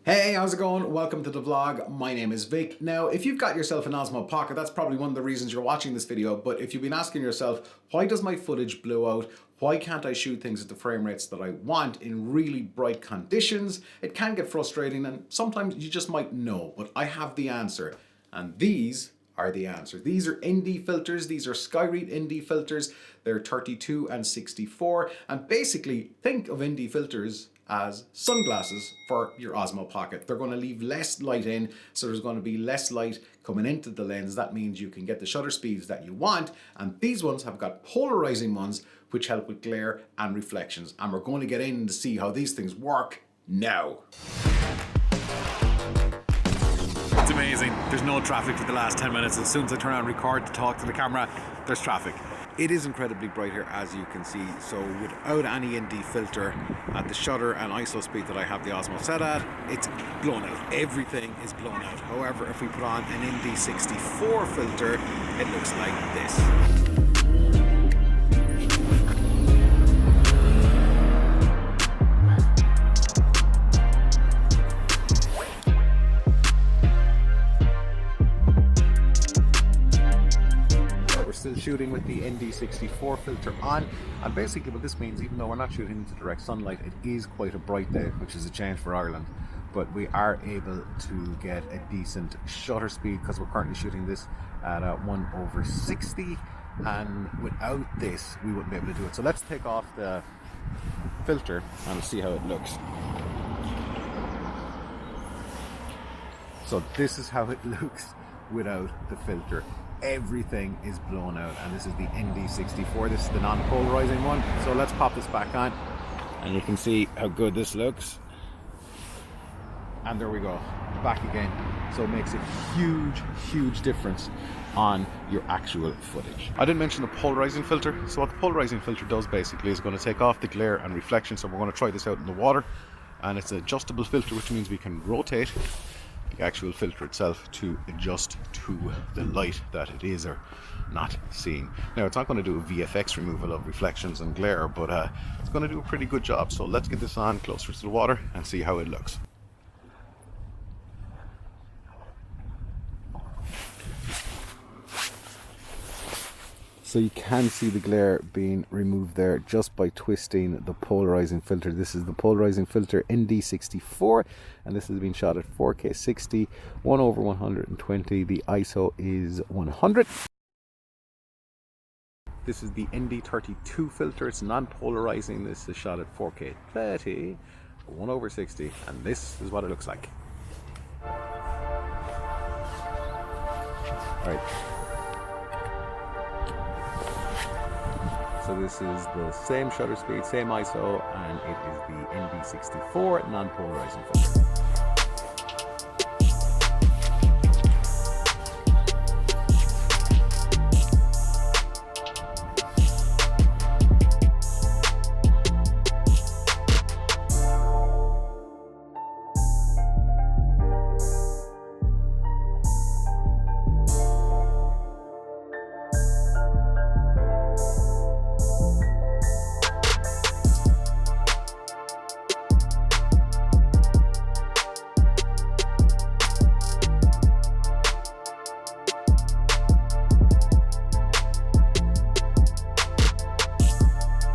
Hey, how's it going? Welcome to the vlog. My name is Vic. Now, if you've got yourself an Osmo Pocket, that's probably one of the reasons you're watching this video, but if you've been asking yourself, why does my footage blow out? Why can't I shoot things at the frame rates that I want in really bright conditions? It can get frustrating and sometimes you just might know, but I have the answer. And these are the answer. These are ND filters. These are Skyreat ND filters. They're 32 and 64. And basically, think of ND filters as sunglasses for your Osmo Pocket. They're going to leave less light in, so there's going to be less light coming into the lens. That means you can get the shutter speeds that you want, and these ones have got polarizing ones which help with glare and reflections. And we're going to get in to see how these things work now. It's amazing. There's no traffic for the last 10 minutes. As soon as I turn on record to talk to the camera, there's traffic. It is incredibly bright here, as you can see. So without any ND filter at the shutter and ISO speed that I have the Osmo set at, it's blown out. Everything is blown out. However, if we put on an ND64 filter, it looks like this. Still shooting with the ND64 filter on, and basically what this means, even though we're not shooting into direct sunlight, it is quite a bright day, which is a change for Ireland, but we are able to get a decent shutter speed because we're currently shooting this at 1/60, and without this we wouldn't be able to do it. So let's take off the filter and see how it looks. So this is how it looks without the filter. Everything is blown out, and this is the ND64. This is the non-polarizing one. So let's pop this back on and you can see how good this looks. And there we go, back again. So it makes a huge difference on your actual footage. I didn't mention the polarizing filter. So what the polarizing filter does basically is going to take off the glare and reflection. So we're going to try this out in the water, and it's an adjustable filter, which means we can rotate the actual filter itself to adjust to the light that it is or not seeing. Now, it's not going to do a VFX removal of reflections and glare, but it's going to do a pretty good job. So let's get this on closer to the water and see how it looks. So you can see the glare being removed there just by twisting the polarizing filter. This is the polarizing filter ND64, and this has been shot at 4K 60, 1/120. The ISO is 100. This is the ND32 filter. It's non-polarizing. This is shot at 4K 30, 1/60, and this is what it looks like. All right. So this is the same shutter speed, same ISO, and it is the ND64 non-polarizing filter.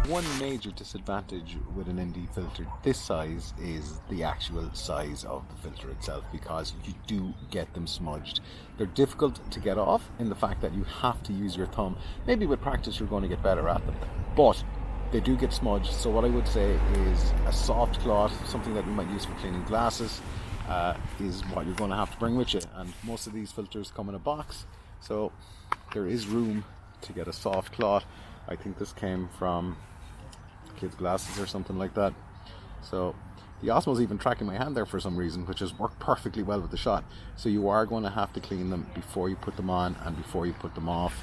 One major disadvantage with an ND filter this size is the actual size of the filter itself, because you do get them smudged. They're difficult to get off in the fact that you have to use your thumb. Maybe with practice you're going to get better at them, but they do get smudged. So what I would say is a soft cloth, something that you might use for cleaning glasses, is what you're going to have to bring with you. And most of these filters come in a box, so there is room to get a soft cloth. I think this came from kids' glasses or something like that. So the Osmo's even tracking my hand there for some reason, which has worked perfectly well with the shot. So you are going to have to clean them before you put them on and before you put them off,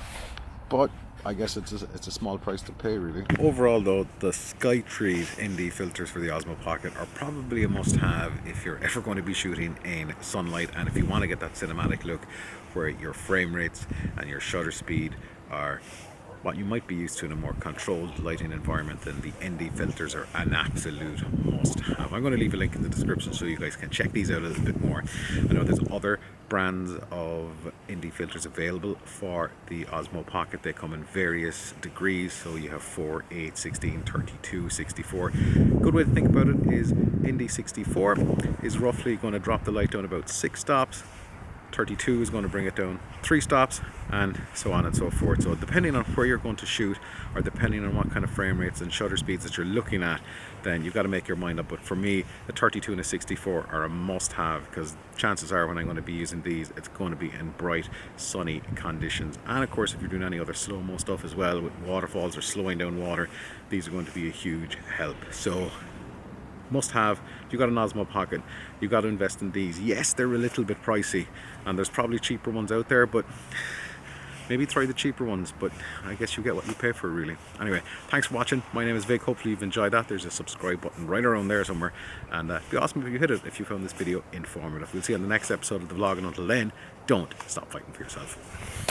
but I guess it's a small price to pay, really. Overall though, the Skyreat ND filters for the Osmo Pocket are probably a must-have if you're ever going to be shooting in sunlight, and if you want to get that cinematic look where your frame rates and your shutter speed are what you might be used to in a more controlled lighting environment, then the ND filters are an absolute must have. I'm going to leave a link in the description so you guys can check these out a little bit more. I know there's other brands of ND filters available for the Osmo Pocket. They come in various degrees, so you have 4, 8, 16, 32, 64. Good way to think about it is ND64 is roughly going to drop the light down about 6 stops. 32 is going to bring it down 3 stops, and so on and so forth. So depending on where you're going to shoot, or depending on what kind of frame rates and shutter speeds that you're looking at, then you've got to make your mind up. But for me, the 32 and the 64 are a must-have, because chances are when I'm going to be using these, it's going to be in bright sunny conditions. And of course, if you're doing any other slow-mo stuff as well with waterfalls or slowing down water, these are going to be a huge help. So must have. If you've got an Osmo Pocket, you've got to invest in these. Yes, they're a little bit pricey, and there's probably cheaper ones out there, but maybe try the cheaper ones. But I guess you get what you pay for, really. Anyway, thanks for watching. My name is Vic. Hopefully you've enjoyed that. There's a subscribe button right around there somewhere, and it'd be awesome if you hit it if you found this video informative. We'll see you on the next episode of the vlog, and until then, don't stop fighting for yourself.